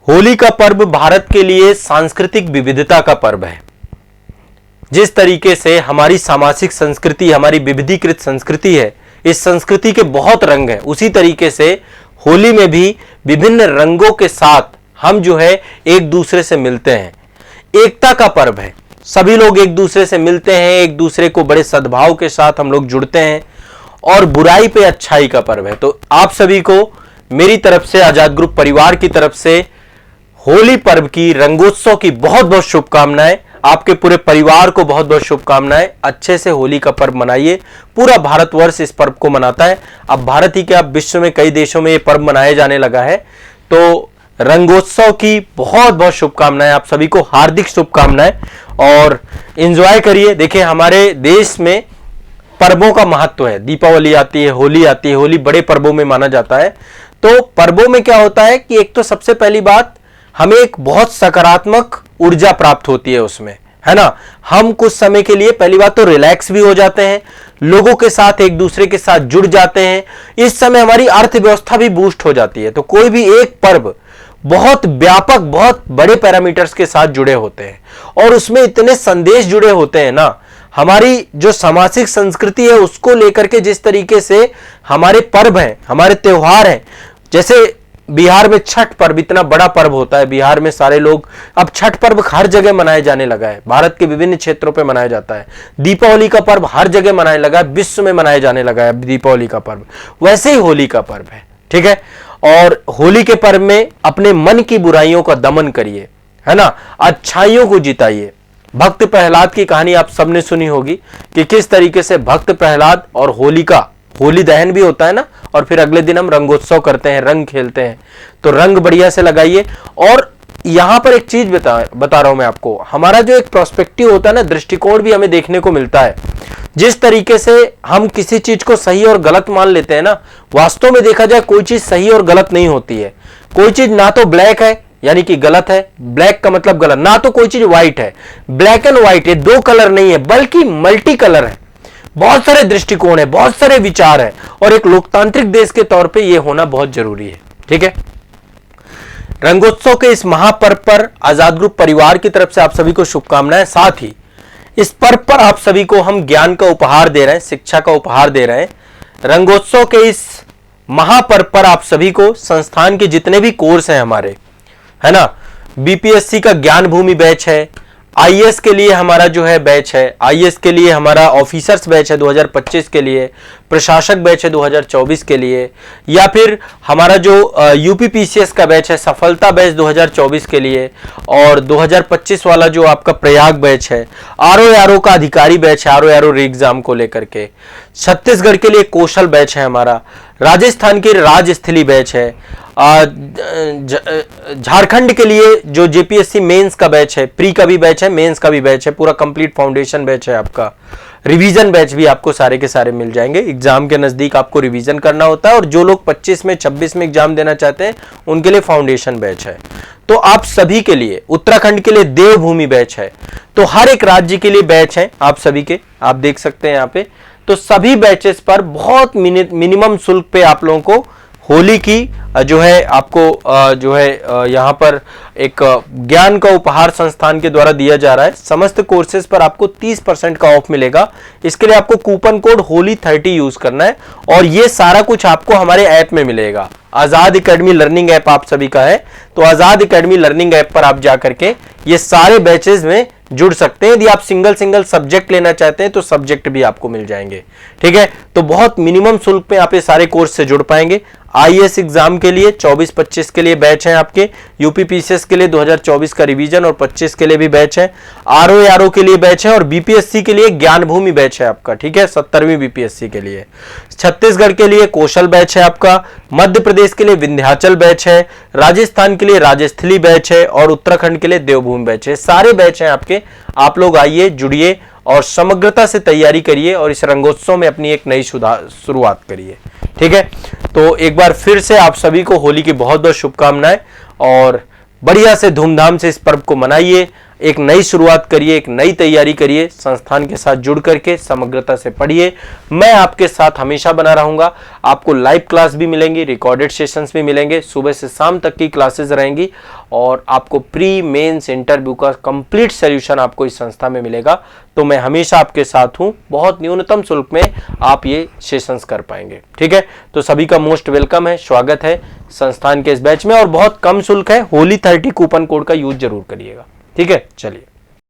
होली का पर्व भारत के लिए सांस्कृतिक विविधता का पर्व है। जिस तरीके से हमारी सामाजिक संस्कृति, हमारी विविधीकृत संस्कृति है, इस संस्कृति के बहुत रंग हैं, उसी तरीके से होली में भी विभिन्न रंगों के साथ हम जो है एक दूसरे से मिलते हैं। एकता का पर्व है, सभी लोग एक दूसरे से मिलते हैं, एक दूसरे को बड़े सद्भाव के साथ हम लोग जुड़ते हैं और बुराई पे अच्छाई का पर्व है। तो आप सभी को मेरी तरफ से, आजाद ग्रुप परिवार की तरफ से होली पर्व की, रंगोत्सव की बहुत बहुत शुभकामनाएं। आपके पूरे परिवार को बहुत बहुत शुभकामनाएं। अच्छे से होली का पर्व मनाइए। पूरा भारतवर्ष इस पर्व को मनाता है। अब भारत ही क्या, विश्व में कई देशों में ये पर्व मनाया जाने लगा है। तो रंगोत्सव की बहुत बहुत शुभकामनाएं, आप सभी को हार्दिक शुभकामनाएं और एंजॉय करिए। देखिए हमारे देश में पर्वों का महत्व है। दीपावली आती है, होली आती है, होली बड़े पर्वों में माना जाता है। तो पर्वों में क्या होता है कि एक तो सबसे पहली बात, हमें एक बहुत सकारात्मक ऊर्जा प्राप्त होती है उसमें, है ना। हम कुछ समय के लिए पहली बात तो रिलैक्स भी हो जाते हैं, लोगों के साथ एक दूसरे के साथ जुड़ जाते हैं। इस समय हमारी अर्थव्यवस्था भी बूस्ट हो जाती है। तो कोई भी एक पर्व बहुत व्यापक, बहुत बड़े पैरामीटर्स के साथ जुड़े होते हैं और उसमें इतने संदेश जुड़े होते हैं ना। हमारी जो सामाजिक संस्कृति है उसको लेकर के जिस तरीके से हमारे पर्व हैं, हमारे त्योहार हैं, जैसे बिहार में छठ पर्व इतना बड़ा पर्व होता है। बिहार में सारे लोग, अब छठ पर्व हर जगह मनाया जाने लगा है, भारत के विभिन्न क्षेत्रों पे मनाया जाता है। दीपावली का पर्व हर जगह मनाया लगा है, विश्व में मनाया जाने लगा है दीपावली का पर्व। वैसे ही होली का पर्व है, ठीक है। और होली के पर्व में अपने मन की बुराइयों का दमन करिए, है ना, अच्छाइयों को जिताइए। भक्त प्रहलाद की कहानी आप सबने सुनी होगी कि किस तरीके से भक्त प्रहलाद और होली दहन भी होता है ना, और फिर अगले दिन हम रंगोत्सव करते हैं, रंग खेलते हैं। तो रंग बढ़िया से लगाइए। और यहां पर एक चीज बता रहा हूं मैं आपको, हमारा जो एक प्रोस्पेक्टिव होता है ना, दृष्टिकोण भी हमें देखने को मिलता है। जिस तरीके से हम किसी चीज को सही और गलत मान लेते हैं ना, वास्तव में देखा जाए कोई चीज सही और गलत नहीं होती है। कोई चीज ना तो ब्लैक है यानी कि गलत है, ब्लैक का मतलब गलत, ना तो कोई चीज व्हाइट है, ब्लैक एंड व्हाइट है, दो कलर नहीं है बल्कि मल्टी कलर है। बहुत सारे दृष्टिकोण है, बहुत सारे विचार है और एक लोकतांत्रिक देश के तौर पे यह होना बहुत जरूरी है, ठीक है। रंगोत्सव के इस महापर्व पर आजाद ग्रुप परिवार की तरफ से आप सभी को शुभकामनाएं। साथ ही इस पर्व पर आप सभी को हम ज्ञान का उपहार दे रहे हैं, शिक्षा का उपहार दे रहे हैं। रंगोत्सव के इस महापर्व पर आप सभी को संस्थान के जितने भी कोर्स हैं हमारे, है ना, बीपीएससी का ज्ञान भूमि बैच है, आईएएस के लिए हमारा जो है बैच है, आईएएस के लिए हमारा ऑफिसर्स बैच है 2025 के लिए, प्रशासक बैच है 2024 के लिए, या फिर हमारा जो यूपीपीसीएस का बैच है, सफलता बैच 2024 के लिए, और 2025 वाला जो आपका प्रयाग बैच है, आरओ का अधिकारी बैच है, आरओ एग्जाम को लेकर के, छत्तीसगढ़ के लिए कौशल बैच है हमारा, राजस्थान के राजस्थली बैच है, झारखंड के लिए जो जेपीएससी मेंस का बैच है, प्री का भी बैच है, मेंस का भी बैच है, पूरा कंप्लीट फाउंडेशन बैच है आपका। रिवीजन बैच भी आपको सारे के सारे मिल जाएंगे। एग्जाम के नजदीक आपको रिवीजन करना होता है और जो लोग 25 में 26 में एग्जाम देना चाहते हैं उनके लिए फाउंडेशन बैच है। तो आप सभी के लिए, उत्तराखंड के लिए देवभूमि बैच है। तो हर एक राज्य के लिए बैच है आप सभी के, आप देख सकते हैं यहाँ पे। तो सभी बैचेस पर बहुत मिनिमम शुल्क पे आप लोगों को होली की जो है आपको जो है यहाँ पर एक ज्ञान का उपहार संस्थान के द्वारा दिया जा रहा है। समस्त कोर्सेज पर आपको 30% का ऑफ मिलेगा। इसके लिए आपको कूपन कोड होली30 यूज करना है और ये सारा कुछ आपको हमारे ऐप में मिलेगा। आजाद एकेडमी लर्निंग ऐप आप सभी का है, तो आजाद एकेडमी लर्निंग ऐप पर आप जाकर के ये सारे बैचेज में जुड़ सकते हैं। यदि आप सिंगल सब्जेक्ट लेना चाहते हैं तो सब्जेक्ट भी आपको मिल जाएंगे, ठीक है। तो बहुत मिनिमम शुल्क पे आप ये सारे कोर्स से जुड़ पाएंगे। आईएएस एग्जाम के लिए 24-25 के लिए बैच है आपके, यूपीपीसीएस के लिए 2024 का रिवीजन और 25 के लिए भी बैच है, आरओ के लिए बैच है और बीपीएससी के लिए ज्ञान भूमि बैच है आपका, ठीक है, 70वीं बीपीएससी के लिए। छत्तीसगढ़ के लिए कौशल बैच है आपका, मध्य प्रदेश के लिए विंध्याचल बैच है, राजस्थान के लिए राजस्थली बैच है और उत्तराखंड के लिए देवभूमि बैच है। सारे बैच हैं आपके। आप लोग आइए, जुड़िए और समग्रता से तैयारी करिए और इस रंगोत्सव में अपनी एक नई शुरुआत करिए, ठीक है। तो एक बार फिर से आप सभी को होली की बहुत बहुत शुभकामनाएं और बढ़िया से धूमधाम से इस पर्व को मनाइए। एक नई शुरुआत करिए, एक नई तैयारी करिए, संस्थान के साथ जुड़ करके समग्रता से पढ़िए। मैं आपके साथ हमेशा बना रहूंगा। आपको लाइव क्लास भी मिलेंगी, रिकॉर्डेड सेशंस भी मिलेंगे, सुबह से शाम तक की क्लासेस रहेंगी और आपको प्री मेंस इंटरव्यू का कंप्लीट सॉल्यूशन आपको इस संस्था में मिलेगा। तो मैं हमेशा आपके साथ हूं, बहुत न्यूनतम शुल्क में आप ये सेशंस कर पाएंगे। ठीक है, तो सभी का मोस्ट वेलकम है, स्वागत है संस्थान के इस बैच में और बहुत कम शुल्क है। होली 30 कूपन कोड का यूज जरूर करिएगा। ठीक है, चलिए।